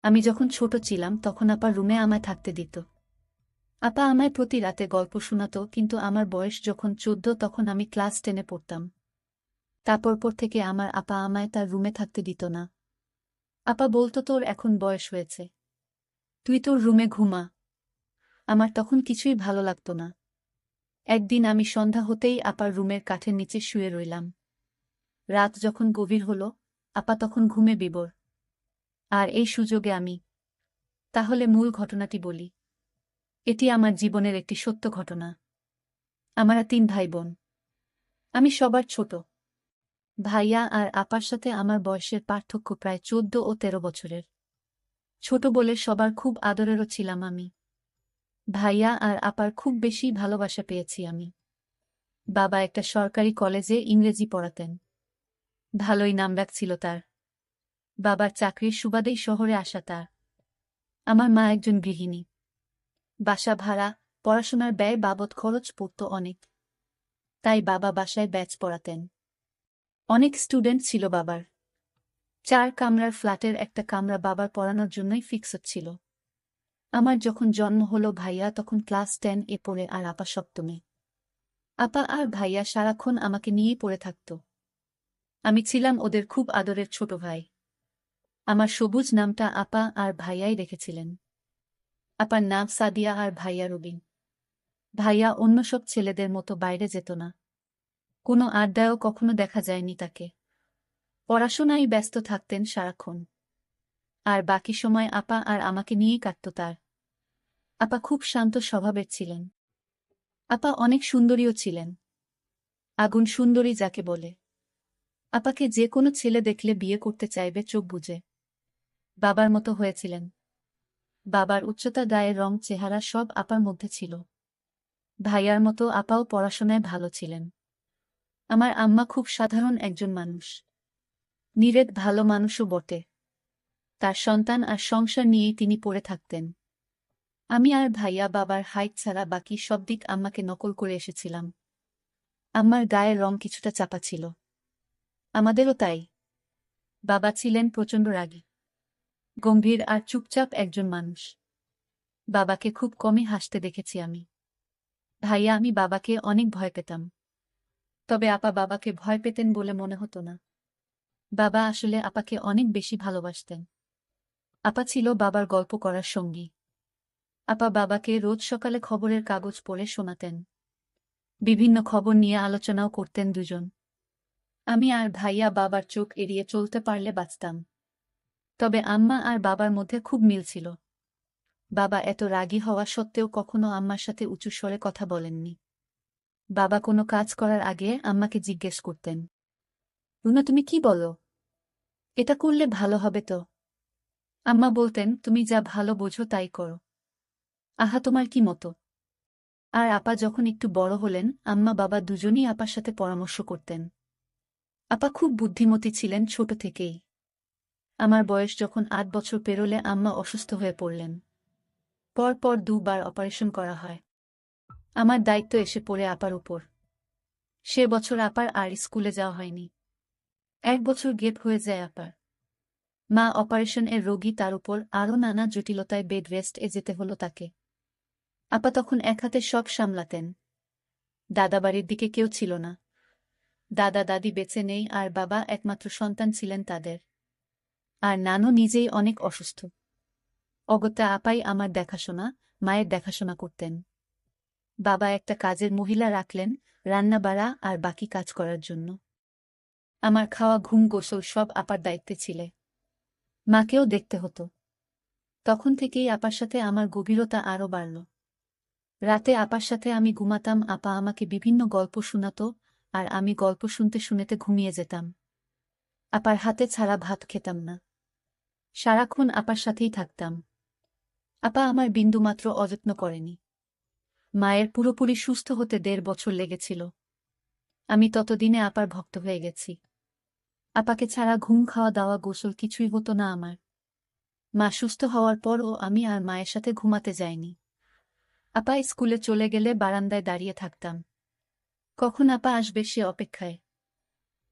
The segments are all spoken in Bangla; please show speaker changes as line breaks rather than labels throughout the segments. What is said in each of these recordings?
আমি যখন ছোট ছিলাম তখন আপা রুমে আমায় থাকতে দিত। আপা আমায় প্রতি রাতে গল্প শোনাত, কিন্তু আমার বয়স যখন 14 তখন আমি ক্লাস 10-এ পড়তাম। তারপর থেকে আমার আপা আমায় তার রুমে থাকতে দিত না। আপা বলতো, তোর এখন বয়স হয়েছে, তুই তোর রুমে ঘুমা। আমার তখন কিছুই ভালো লাগতো না। একদিন আমি সন্ধ্যা হতেই আপার রুমের কাঠের নিচে শুয়ে রইলাম। রাত যখন গভীর হল, আপা তখন ঘুমে বিভোর। আর এই সুযোগে আমি তাহলে মূল ঘটনাটি বলি। এটি আমার জীবনের একটি সত্য ঘটনা। আমরা 3 ভাই বোন। আমি সবার ছোট। ভাইয়া আর আপার সাথে আমার বয়সের পার্থক্য প্রায় 14 ও 13 বছরের। ছোট বলে সবার খুব আদরেরও ছিলাম আমি। ভাইয়া আর আপার খুব বেশি ভালোবাসা পেয়েছি আমি। বাবা একটা সরকারি কলেজে ইংরেজি পড়াতেন। ভালোই নামডাক ছিল তার। বাবার চাকরির সুবাদেই শহরে আসা তার। আমার মা একজন গৃহিণী। বাসা ভাড়া, পড়াশোনার ব্যয় বাবদ খরচ পড়ত অনেক। তাই বাবা বাসায় ব্যাচ পড়াতেন। অনেক স্টুডেন্ট ছিল বাবার। 4 কামরার ফ্ল্যাটের একটা কামরা বাবার পড়ানোর জন্যই ফিক্সড ছিল। আমার যখন জন্ম হলো ভাইয়া তখন ক্লাস 10-এ পড়ে আর আপা সপ্তমে। আপা আর ভাইয়া সারাক্ষণ আমাকে নিয়েই পড়ে থাকত। আমি ছিলাম ওদের খুব আদরের ছোট ভাই। আমার সবুজ নামটা আপা আর ভাইয়াই রেখেছিলেন। আপার নাম সাদিয়া আর ভাইয়া রবিন। ভাইয়া অন্য সব ছেলেদের মতো বাইরে যেত না। কোনো আড্ডায়ও কখনো দেখা যায়নি তাকে। পড়াশোনায় ব্যস্ত থাকতেন সারাক্ষণ। আর বাকি সময় আপা আর আমাকে নিয়েই কাটত তার। আপা খুব শান্ত স্বভাবের ছিলেন। আপা অনেক সুন্দরীও ছিলেন। আগুন সুন্দরী যাকে বলে। আপাকে যে কোনো ছেলে দেখলে বিয়ে করতে চাইবে চোখ বুজে। বাবার মতো হয়েছিলেন। বাবার উচ্চতা, গায়ের রং, চেহারা সব আপার মধ্যে ছিল। ভাইয়ার মতো আপাও পড়াশোনায় ভালো ছিলেন। আমার আম্মা খুব সাধারণ একজন মানুষ। নিরেট ভালো মানুষও বটে। তার সন্তান আর সংসার নিয়েই তিনি পড়ে থাকতেন। আমি আর ভাইয়া বাবার হাইট ছাড়া বাকি সব দিক আম্মাকে নকল করে এসেছিলাম। আম্মার গায়ের রং কিছুটা চাপা ছিল। আমাদেরও তাই। বাবা ছিলেন প্রচণ্ড রাগী, গম্ভীর আর চুপচাপ একজন মানুষ। বাবাকে খুব কমই হাসতে দেখেছি আমি। ভাইয়া আমি বাবাকে অনেক ভয় পেতাম। তবে আপা বাবাকে ভয় পেতেন বলে মনে হতো না। বাবা আসলে আপাকে অনেক বেশি ভালোবাসতেন। আপা ছিল বাবার গল্প করার সঙ্গী। আপা বাবাকে রোজ সকালে খবরের কাগজ পড়ে শোনাতেন। বিভিন্ন খবর নিয়ে আলোচনাও করতেন দুজন। আমি আর ভাইয়া বাবার চোখ এড়িয়ে চলতে পারলে বাঁচতাম। তবে আম্মা আর বাবার মধ্যে খুব মিল ছিল। বাবা এত রাগী হওয়া সত্ত্বেও কখনো আম্মার সাথে উঁচু স্বরে কথা বলেননি। বাবা কোনো কাজ করার আগে আম্মাকে জিজ্ঞেস করতেন, রুনা তুমি কি বলো? এটা করলে ভালো হবে তো? আম্মা বলতেন, তুমি যা ভালো বোঝো তাই করো। আহা তোমার কি মতো? আর আপা যখন একটু বড় হলেন আম্মা বাবা দুজনই আপার সাথে পরামর্শ করতেন। আপা খুব বুদ্ধিমতী ছিলেন ছোট থেকেই। আমার বয়স যখন 8 বছর পেরোলে আম্মা অসুস্থ হয়ে পড়লেন। পর 2 বার অপারেশন করা হয়। আমার দায়িত্ব এসে পড়ে আপার উপর। সে বছর আপার আর স্কুলে যাওয়া হয়নি। 1 বছর গেপ হয়ে যায় আপার। মা অপারেশন এর রোগী, তার উপর আরও নানা জটিলতায় বেড রেস্ট এ যেতে হলো তাকে। আপা তখন এক হাতে সব সামলাতেন। দাদাবাড়ির দিকে কেউ ছিল না। দাদা দাদি বেঁচে নেই আর বাবা একমাত্র সন্তান ছিলেন তাদের। আর নানু নিজেই অনেক অসুস্থ। অগত্যা আপাই আমার দেখাশোনা, মায়ের দেখাশোনা করতেন। বাবা একটা কাজের মহিলা রাখলেন, রান্না বাড়া আর বাকি কাজ করার জন্য। আমার খাওয়া, ঘুম, গোসল সব আপার দায়িত্বে ছিলে। মাকেও দেখতে হতো। তখন থেকেই আপার সাথে আমার গভীরতা আরও বাড়ল। রাতে আপার সাথে আমি ঘুমাতাম, আপা আমাকে বিভিন্ন গল্প শোনাত, আর আমি গল্প শুনতে শুনতে ঘুমিয়ে যেতাম। আপার হাতে ছাড়া ভাত খেতাম না। সারাক্ষণ আপার সাথেই থাকতাম। আপা আমার বিন্দুমাত্র অযত্ন করেনি। মায়ের পুরোপুরি সুস্থ হতে 1.5 বছর লেগেছিল। আমি ততদিনে আপার ভক্ত হয়ে গেছি। আপাকে ছাড়া ঘুম, খাওয়া দাওয়া, গোসল কিছুই হতো না আমার। মা সুস্থ হওয়ার পরও আমি আর মায়ের সাথে ঘুমাতে যাইনি। আপা স্কুলে চলে গেলে বারান্দায় দাঁড়িয়ে থাকতাম। কখন আপা আসবে সে অপেক্ষায়।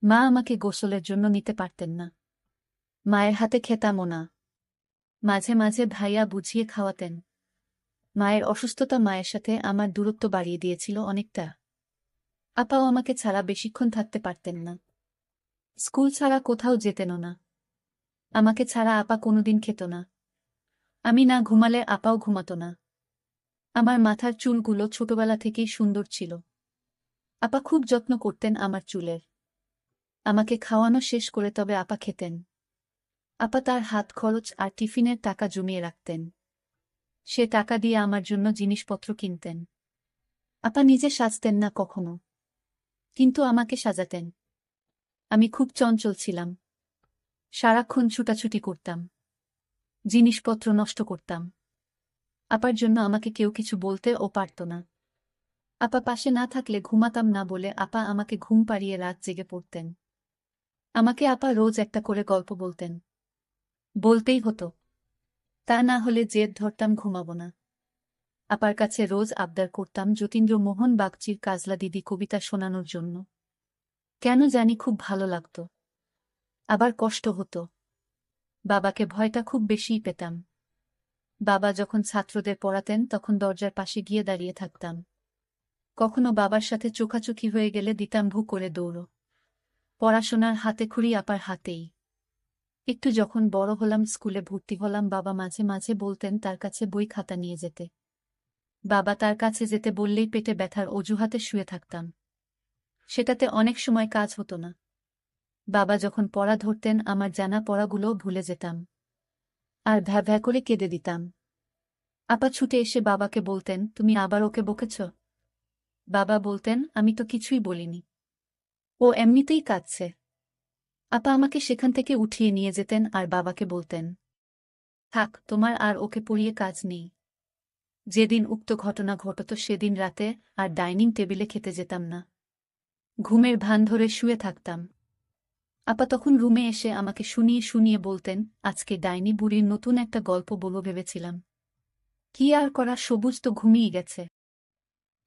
মা আমাকে গোসলের জন্য নিতে পারতেন না। মায়ের হাতে খেতামও না। মাঝে মাঝে ভাইয়া বুঝিয়ে খাওয়াতেন। মায়ের অসুস্থতা মায়ের সাথে আমার দূরত্ব বাড়িয়ে দিয়েছিল অনেকটা। আপাও আমাকে ছাড়া বেশিক্ষণ থাকতে পারতেন না। স্কুল ছাড়া কোথাও যেতেনও না। আমাকে ছাড়া আপা কোনোদিন খেত না। আমি না ঘুমালে আপাও ঘুমাতো না। আমার মাথার চুলগুলো ছোটবেলা থেকেই সুন্দর ছিল। আপা খুব যত্ন করতেন আমার চুলের। আমাকে খাওয়ানো শেষ করে তবে আপা খেতেন। আপা তার হাত খরচ আর টিফিনের টাকা জমিয়ে রাখতেন। সে টাকা দিয়ে আমার জন্য জিনিসপত্র কিনতেন। আপা নিজে সাজতেন না কখনো, কিন্তু আমাকে সাজাতেন। আমি খুব চঞ্চল ছিলাম। সারাক্ষণ ছুটাছুটি করতাম। জিনিসপত্র নষ্ট করতাম। আপার জন্য আমাকে কেউ কিছু বলতেও পারত না। আপা পাশে না থাকলে ঘুমাতাম না বলে আপা আমাকে ঘুম পাড়িয়ে রাত জেগে পড়তেন। আমাকে আপা রোজ একটা করে গল্প বলতেন। বলতেই হতো। তা না হলে জেদ ধরতাম ঘুমাবো না। আপার কাছে রোজ আবদার করতাম যতীন্দ্রমোহন বাগচির কাজলা দিদি কবিতা শোনানোর জন্য। কেন জানি খুব ভালো লাগত। আবার কষ্ট হতো। বাবাকে ভয়টা খুব বেশিই পেতাম। বাবা যখন ছাত্রদের পড়াতেন তখন দরজার পাশে গিয়ে দাঁড়িয়ে থাকতাম। কখনো বাবার সাথে চোখাচোখি হয়ে গেলে দিতাম ভু করে দৌড়। পড়াশোনার হাতেখড়ি আপার হাতেই। একটু যখন বড় হলাম, স্কুলে ভর্তি হলাম, বাবা মাঝে মাঝে বলতেন তার কাছে বই খাতা নিয়ে যেতে। বাবা তার কাছে যেতে বললেই পেটে ব্যথার অজুহাতে শুয়ে থাকতাম। সেটাতে অনেক সময় কাজ হতো না। বাবা যখন পড়া ধরতেন আমার জানা পড়াগুলোও ভুলে যেতাম। আর ভ্যা ভ্যা করে কেঁদে দিতাম। আপা ছুটে এসে বাবাকে বলতেন, তুমি আবার ওকে বকেছ? বাবা বলতেন, আমি তো কিছুই বলিনি। ও এমনিতেই কাঁদছে। আপা আমাকে সেখান থেকে উঠিয়ে নিয়ে যেতেন আর বাবাকে বলতেন, থাক, তোমার আর ওকে পড়িয়ে কাজ নেই। যেদিন উক্ত ঘটনা ঘটত সেদিন রাতে আর ডাইনিং টেবিলে খেতে যেতাম না। ঘুমের ভান ধরে শুয়ে থাকতাম। আপা তখন রুমে এসে আমাকে শুনিয়ে শুনিয়ে বলতেন, আজকে ডাইনি বুড়ির নতুন একটা গল্প বলবো ভেবেছিলাম। কি আর করা, সবুজ তো ঘুমিয়ে গেছে।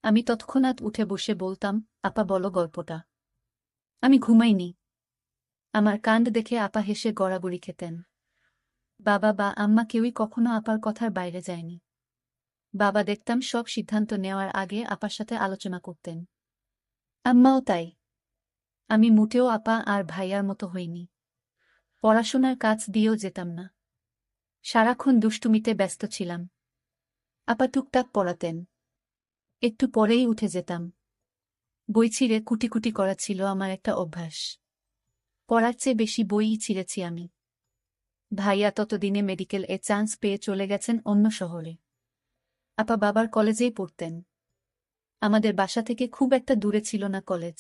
আমি তৎক্ষণাৎ উঠে বসে বলতাম, আপা বলো গল্পটা। আমি ঘুমাইনি। আমার কাণ্ড দেখে আপা হেসে গড়াগড়ি খেতেন। বাবা বা আম্মা কেউই কখনো আপার কথার বাইরে যায়নি। বাবা দেখতাম সব সিদ্ধান্ত নেওয়ার আগে আপার সাথে আলোচনা করতেন। আম্মাও তাই। আমি মোটেও আপা আর ভাইয়ার মতো হইনি। পড়াশোনার কাজ দিয়েও যেতাম না। সারাক্ষণ দুষ্টুমিতে ব্যস্ত ছিলাম। আপা টুকটাক পড়াতেন। একটু পরেই উঠে যেতাম। বই ছিঁড়ে কুটি কুটি করা ছিল আমার একটা অভ্যাস। পড়ার চেয়ে বেশি বইই ছিঁড়েছি আমি। ভাইয়া ততদিনে মেডিকেল এ চান্স পেয়ে চলে গেছেন অন্য শহরে। আপা বাবার কলেজেই পড়তেন। আমাদের বাসা থেকে খুব একটা দূরে ছিল না কলেজ।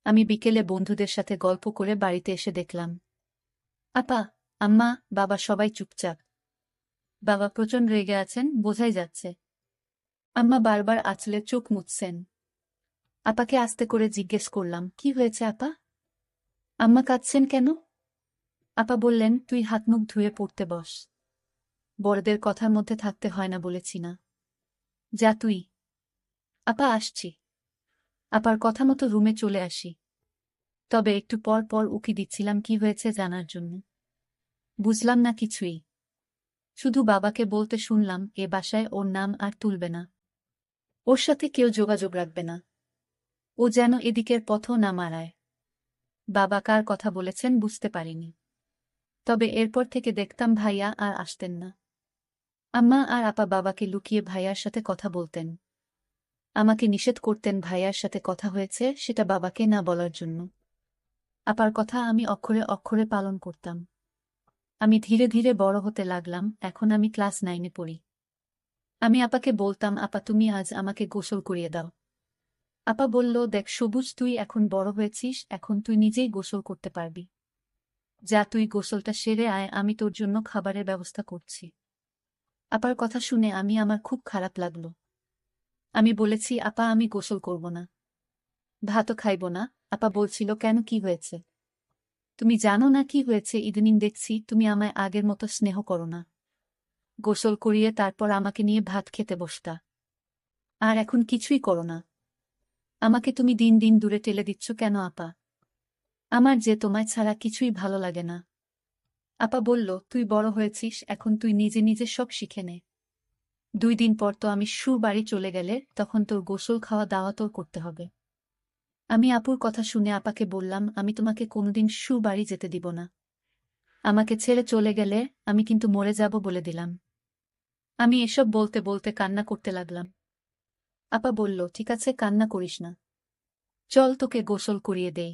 আমি বিকেলে বন্ধুদের সাথে গল্প করে বাড়িতে এসে দেখলাম আপা, আম্মা, বাবা সবাই চুপচাপ। বাবা প্রচণ্ড রেগে আছেন, বোঝাই যাচ্ছে। আম্মা বারবার আঁচলে চোখ মুছছেন। আপাকে আস্তে করে জিজ্ঞেস করলাম, কি হয়েছে আপা? আম্মা কাঁদছেন কেন? আপা বললেন, তুই হাত মুখ ধুয়ে পড়তে বস। বড়দের কথার মধ্যে থাকতে হয় না বলেছি না। যা তুই। আপা, আসছি। আপার কথা মতো রুমে চলে আসি। তবে একটু পর পর উকি দিচ্ছিলাম কি হয়েছে জানার জন্য। বুঝলাম না কিছুই। শুধু বাবাকে বলতে শুনলাম এ বাসায় ওর নাম আর তুলবে না। ওর সাথে কেউ যোগাযোগ রাখবে না। ও যেন এদিকের পথও না মারায়। বাবা কার কথা বলেছেন বুঝতে পারিনি। তবে এরপর থেকে দেখতাম ভাইয়া আর আসতেন না। আম্মা আর আপা বাবাকে লুকিয়ে ভাইয়ার সাথে কথা বলতেন। আমাকে নিষেধ করতেন ভাইয়ার সাথে কথা হয়েছে সেটা বাবাকে না বলার জন্য। আপার কথা আমি অক্ষরে অক্ষরে পালন করতাম। আমি ধীরে ধীরে বড় হতে লাগলাম, এখন আমি ক্লাস 9-এ পড়ি। আমি আপাকে বলতাম, আপা তুমি আজ আমাকে গোসল করিয়ে দাও। আপা বলল, দেখ সবুজ, তুই এখন বড় হয়েছিস, এখন তুই নিজেই গোসল করতে পারবি। যা, তুই গোসলটা সেরে আয়, আমি তোর জন্য খাবারের ব্যবস্থা করছি। আপার কথা শুনে আমার খুব খারাপ লাগলো। আমি বলেছি, আপা আমি গোসল করব না। ভাতও খাইব না। আপা বলছিল, কেন, কি হয়েছে? তুমি জানো না কি হয়েছে, ইদানিং দেখছি তুমি আমায় আগের মতো স্নেহ করো না। গোসল করিয়ে তারপর আমাকে নিয়ে ভাত খেতে বসতা। আর এখন কিছুই করো না। আমাকে তুমি দিন দিন দূরে ঠেলে দিচ্ছ কেন আপা? আমার যে তোমায় ছাড়া কিছুই ভালো লাগে না। আপা বলল, তুই বড় হয়েছিস, এখন তুই নিজে নিজে সব শিখে নে। 2 দিন পর তো আমি বাড়ি চলে গেলে তখন তোর গোসল খাওয়া দাওয়া তোর করতে হবে। আমি আপুর কথা শুনে আপাকে বললাম, আমি তোমাকে কোনোদিন বাড়ি যেতে দিব না। আমাকে ছেড়ে চলে গেলে আমি কিন্তু মরে যাব বলে দিলাম। আমি এসব বলতে বলতে কান্না করতে লাগলাম। আপা বলল, ঠিক আছে, কান্না করিস না, চল তোকে গোসল করিয়ে দেই।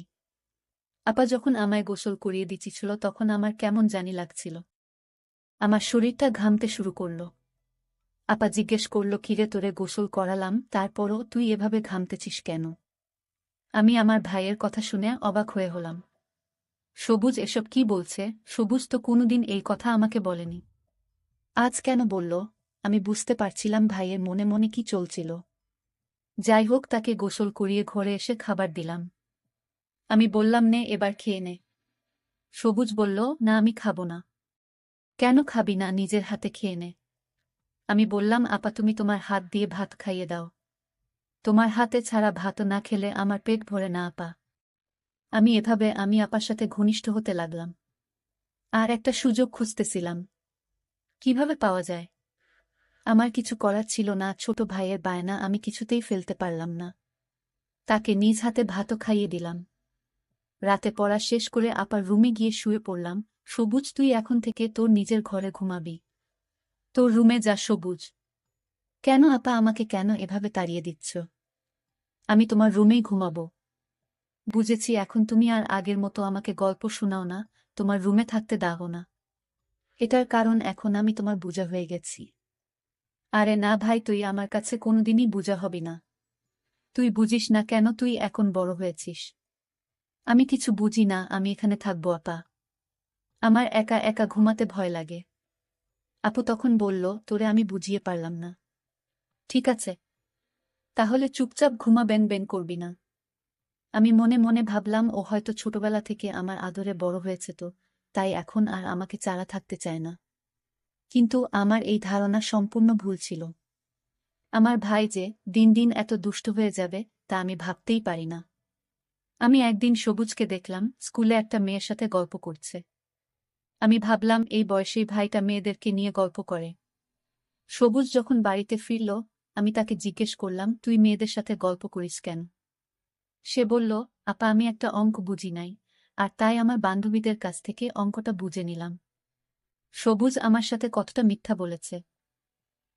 আপা যখন আমায় গোসল করিয়ে দিচ্ছিল তখন আমার কেমন জানি লাগছিল। আমার শরীরটা ঘামতে শুরু করল। আপা জিজ্ঞেস করল, কিরে তোরে গোসল করালাম, তারপরও তুই এভাবে ঘামতেছিস কেন? আমি আমার ভাইয়ের কথা শুনে অবাক হয়ে হলাম। সবুজ এসব কি বলছে? সবুজ তো কোনোদিন এই কথা আমাকে বলেনি। আজ কেন বলল? আমি বুঝতে পারছিলাম ভাইয়ের মনে মনে কি চলছিল। যাই হোক, তাকে গোসল করিয়ে ঘরে এসে খাবার দিলাম। আমি বললাম, নে এবার খেয়ে নে। সবুজ বলল, না আমি খাবো না। কেন খাবি না? নিজের হাতে খেয়ে নে। আমি বললাম, আপা তুমি তোমার হাত দিয়ে ভাত খাইয়ে দাও। তোমার হাতে ছাড়া ভাত না খেলে আমার পেট ভরে না আপা। আমি আপার সাথে ঘনিষ্ঠ হতে লাগলাম। আর একটা সুযোগ খুঁজতেছিলাম, কিভাবে পাওয়া যায়। আমার কিছু করার ছিল না, ছোট ভাইয়ের বায়না আমি কিছুতেই ফেলতে পারলাম না। তাকে নিজ হাতে ভাতও খাইয়ে দিলাম। রাতে পড়া শেষ করে আপার রুমে গিয়ে শুয়ে পড়লাম। সবুজ, তুই এখন থেকে তোর নিজের ঘরে ঘুমাবি। তোর রুমে যা সবুজ। কেন আপা, আমাকে কেন এভাবে তাড়িয়ে দিচ্ছ? আমি তোমার রুমেই ঘুমাবো। বুঝেছি, এখন তুমি আর আগের মতো আমাকে গল্প শোনাও না, তোমার রুমে থাকতে দাও না। এটার কারণ এখন আমি তোমার বোঝা হয়ে গেছি। আরে না ভাই, তুই আমার কাছে কোনোদিনই বোঝা হবি না। তুই বুঝিস না কেন, তুই এখন বড় হয়েছিস। আমি কিছু বুঝি না, আমি এখানে থাকবো আপা। আমার একা একা ঘুমাতে ভয় লাগে। আপু তখন বলল, তোরে আমি বুঝিয়ে পারলাম না। ঠিক আছে, তাহলে চুপচাপ ঘুমা, ব্যাং ব্যাং করবি না। আমি মনে মনে ভাবলাম, ও হয়তো ছোটবেলা থেকে আমার আদরে বড় হয়েছে, তো তাই এখন আর আমাকে ছাড়া থাকতে চায় না। কিন্তু আমার এই ধারণা সম্পূর্ণ ভুল ছিল। আমার ভাই যে দিন দিন এত দুষ্ট হয়ে যাবে তা আমি ভাবতেই পারি না। আমি একদিন সবুজকে দেখলাম স্কুলে একটা মেয়ের সাথে গল্প করছে। আমি ভাবলাম, এই বয়সেই ভাইটা মেয়েদেরকে নিয়ে গল্প করে। সবুজ যখন বাড়িতে ফিরল, আমি তাকে জিজ্ঞেস করলাম, তুই মেয়েদের সাথে গল্প করিস কেন? সে বলল, আপা আমি একটা অঙ্ক বুঝি নাই, আর তাই আমার বান্ধবীদের কাছ থেকে অঙ্কটা বুঝে নিলাম। সবুজ আমার সাথে কতটা মিথ্যা বলেছে।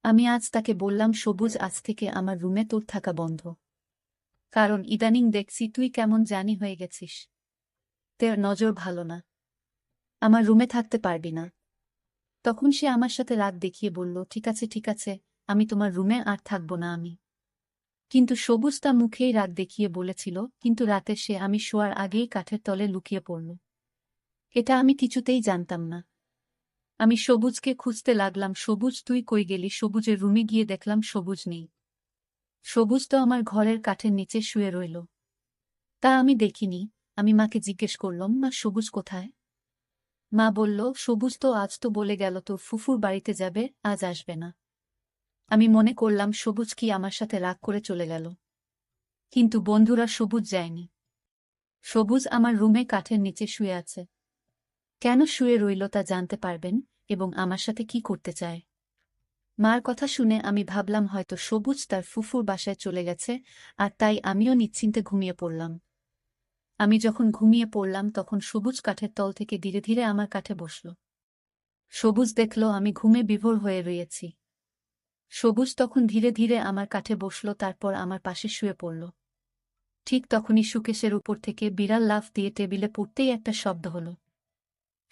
আমি আজ তাকে বললাম, সবুজ, আজ থেকে আমার রুমে তোর থাকা বন্ধ। কারণ ইদানিং দেখছি তুই কেমন জানি হয়ে গেছিস। তোর নজর ভালো না, আমার রুমে থাকতে পারবি না। তখন সে আমার সাথে রাগ দেখিয়ে বলল, ঠিক আছে ঠিক আছে, আমি তোমার রুমে আর থাকব না আমি। কিন্তু সবুজ তা মুখেই রাগ দেখিয়ে বলেছিল, কিন্তু রাতে সে আমি শোয়ার আগেই কাঠের তলে লুকিয়ে পড়ল। এটা আমি কিছুতেই জানতাম না। আমি সবুজকে খুঁজতে লাগলাম, সবুজ তুই কই গেলি? সবুজের রুমে গিয়ে দেখলাম সবুজ নেই। সবুজ তো আমার ঘরের কাঠের নিচে শুয়ে রইল। তা আমি দেখিনি। আমি মাকে জিজ্ঞেস করলাম, মা সবুজ কোথায়? মা বলল, সবুজ তো আজ তো বলে গেল তোর ফুফুর বাড়িতে যাবে, আজ আসবে না। আমি মনে করলাম সবুজ কি আমার সাথে রাগ করে চলে গেল। কিন্তু বন্ধুরা, সবুজ যায়নি। সবুজ আমার রুমে কাঠের নিচে শুয়ে আছে। কেন শুয়ে রইল তা জানতে পারবেন, এবং আমার সাথে কি করতে চায়। মার কথা শুনে আমি ভাবলাম হয়তো সবুজ তার ফুফুর বাসায় চলে গেছে, আর তাই আমিও নিশ্চিন্তে ঘুমিয়ে পড়লাম। আমি যখন ঘুমিয়ে পড়লাম তখন সবুজ কাঠের তল থেকে ধীরে ধীরে আমার কাঠে বসল। সবুজ দেখল আমি ঘুমে বিভোর হয়ে রয়েছি। সবুজ তখন ধীরে ধীরে আমার কাঠে বসল, তারপর আমার পাশে শুয়ে পড়ল। ঠিক তখনই সুকেশের উপর থেকে বিড়াল লাফ দিয়ে টেবিলে পড়তেই একটা শব্দ হল।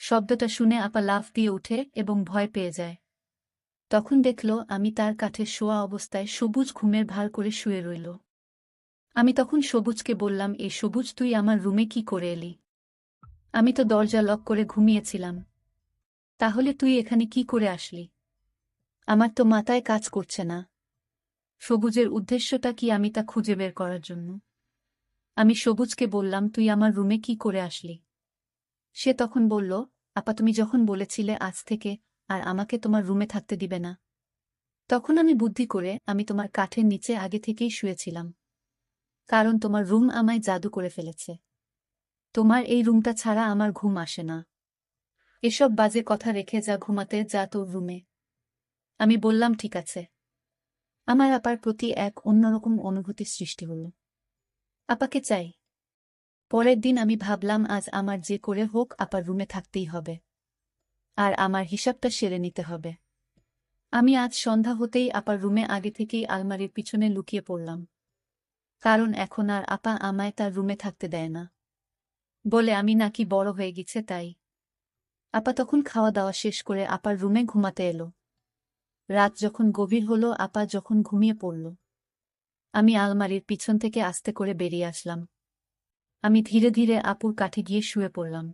শব্দটা শুনে আপা লাফ দিয়ে উঠে এবং ভয় পেয়ে যায়। তখন দেখল আমি তার কাঠে শোয়া অবস্থায় সবুজ ঘুমের ভার করে শুয়ে রইল। আমি তখন সবুজকে বললাম, এ সবুজ, তুই আমার রুমে কি করে এলি? আমি তো দরজা লক করে ঘুমিয়েছিলাম। তাহলে তুই এখানে কি করে আসলি? আমার তো মাথায় কাজ করছে না। সবুজের উদ্দেশ্যটা কি আমি তা খুঁজে বের করার জন্য। আমি সবুজকে বললাম, তুই আমার রুমে কি করে আসলি? সে তখন বলল, আপা তুমি যখন বলেছিলে আজ থেকে আর আমাকে তোমার রুমে থাকতে দিবে না, তখন আমি বুদ্ধি করে আমি তোমার কাঠের নিচে আগে থেকেই শুয়েছিলাম। কারণ তোমার রুম আমায় জাদু করে ফেলেছে। তোমার এই রুমটা ছাড়া আমার ঘুম আসে না। এসব বাজে কথা রেখে যা ঘুমাতে, যা তোর রুমে। আমি বললাম ঠিক আছে। আমার আপার প্রতি এক অন্যরকম অনুভূতি সৃষ্টি হল। আপাকে চাই। পরের দিন আমি ভাবলাম আজ আমার যে করে হোক আপার রুমে থাকতেই হবে। আর আমার হিসাবটা সেরে নিতে হবে। আমি আজ সন্ধ্যা হতেই আপার রুমে আগে থেকেই আলমারির পিছনে লুকিয়ে পড়লাম। কারণ এখন আর আপা আমায় তার রুমে থাকতে দেয় না। বলে আমি নাকি বড় হয়ে গেছে তাই। আপা তখন খাওয়া দাওয়া শেষ করে আপার রুমে ঘুমাতে এলো। রাত যখন গভীর হলো, আপা যখন ঘুমিয়ে পড়ল, আমি আলমারির পিছন থেকে আস্তে করে বেরিয়ে আসলাম। আমি ধীরে ধীরে আপুর কাছে গিয়ে শুয়ে পড়লাম।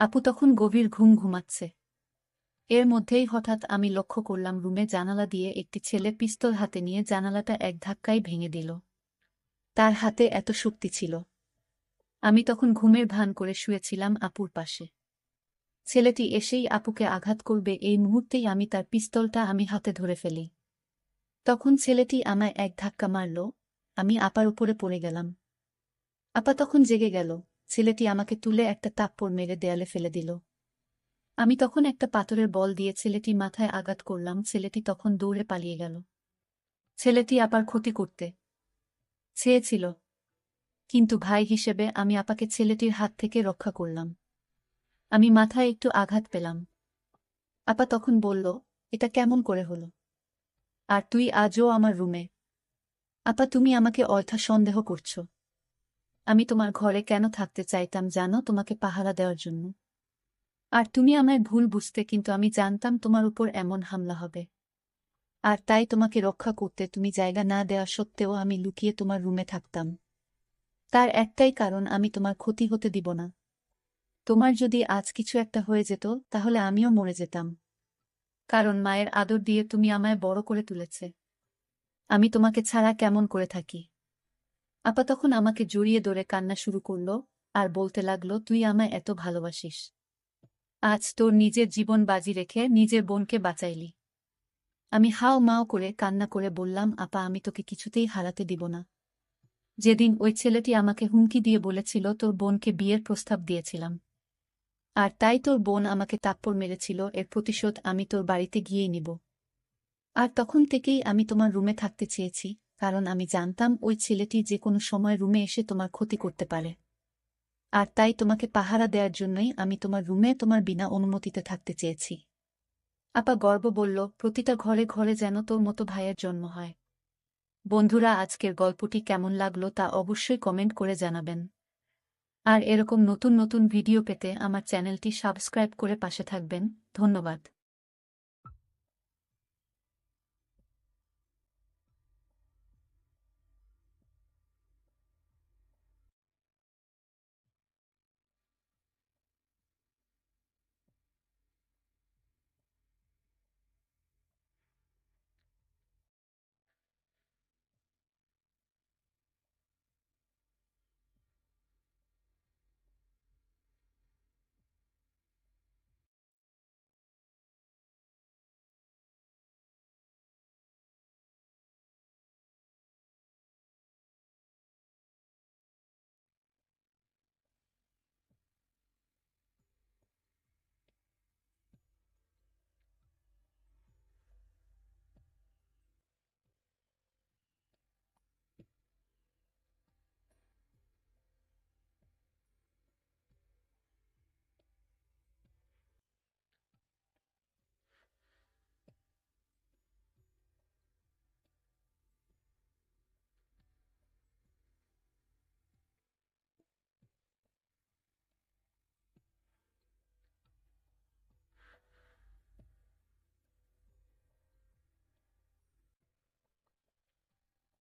আপু তখন গভীর ঘুম ঘুমাচ্ছে। এর মধ্যেই হঠাৎ আমি লক্ষ্য করলাম রুমে জানালা দিয়ে একটি ছেলে পিস্তল হাতে নিয়ে জানালাটা এক ধাক্কায় ভেঙে দিল। তার হাতে এত শক্তি ছিল। আমি তখন ঘুমের ভান করে শুয়েছিলাম আপুর পাশে। ছেলেটি এসেই আপুকে আঘাত করবে এই মুহূর্তেই আমি তার পিস্তলটা হাতে ধরে ফেলি। তখন ছেলেটি আমায় এক ধাক্কা মারল, আমি আপার উপরে পড়ে গেলাম। আপা তখন জেগে গেল। ছেলেটি আমাকে তুলে একটা থাপ্পড় মেরে দেয়ালে ফেলে দিল। আমি তখন একটা পাথরের বল দিয়ে ছেলেটি মাথায় আঘাত করলাম। ছেলেটি তখন দৌড়ে পালিয়ে গেল। ছেলেটি আপার ক্ষতি করতে চেয়েছিল, কিন্তু ভাই হিসেবে আমি আপাকে ছেলেটির হাত থেকে রক্ষা করলাম। আমি মাথায় একটু আঘাত পেলাম। আপা তখন বলল, এটা কেমন করে হলো? আর তুই আজও আমার রুমে? আপা তুমি আমাকে অযথা সন্দেহ করছো। আমি তোমার ঘরে কেন থাকতে চাইতাম জানো? তোমাকে পাহারা দেওয়ার জন্য। আর তুমি আমায় ভুল বুঝতে, কিন্তু আমি জানতাম তোমার উপর এমন হামলা হবে। আর তাই তোমাকে রক্ষা করতে তুমি জায়গা না দেওয়া সত্ত্বেও আমি লুকিয়ে তোমার রুমে থাকতাম। তার একটাই কারণ, আমি তোমার ক্ষতি হতে দিব না। তোমার যদি আজ কিছু একটা হয়ে যেত তাহলে আমিও মরে যেতাম। কারণ মায়ের আদর দিয়ে তুমি আমায় বড় করে তুলেছে। আমি তোমাকে ছাড়া কেমন করে থাকি? আপা তখন আমাকে জড়িয়ে ধরে কান্না শুরু করল আর বলতে লাগলো, তুই আমায় এত ভালোবাসিস, আজ তোর নিজের জীবন বাজি রেখে নিজের বোনকে বাঁচাইলি। আমি হাও মাও করে কান্না করে বললাম, আপা আমি তোকে কিছুতেই হারাতে দিব না। যেদিন ওই ছেলেটি আমাকে হুমকি দিয়ে বলেছিল তোর বোনকে বিয়ের প্রস্তাব দিয়েছিলাম, আর তাই তোর বোন আমাকে থাপ্পড় মেরেছিল, এর প্রতিশোধ আমি তোর বাড়িতে গিয়েই নিব। আর তখন থেকেই আমি তোমার রুমে থাকতে চেয়েছি, কারণ আমি জানতাম ওই ছেলেটি যে কোনো সময় রুমে এসে তোমার ক্ষতি করতে পারে। আর তাই তোমাকে পাহারা দেওয়ার জন্যই আমি তোমার রুমে তোমার বিনা অনুমতিতে থাকতে চেয়েছি। আপা গর্ব বলল, প্রতিটা ঘরে ঘরে যেন তোর মতো ভাইয়ের জন্ম হয়। বন্ধুরা, আজকের গল্পটি কেমন লাগলো তা অবশ্যই কমেন্ট করে জানাবেন। আর এরকম নতুন নতুন ভিডিও পেতে আমার চ্যানেলটি সাবস্ক্রাইব করে পাশে থাকবেন। ধন্যবাদ।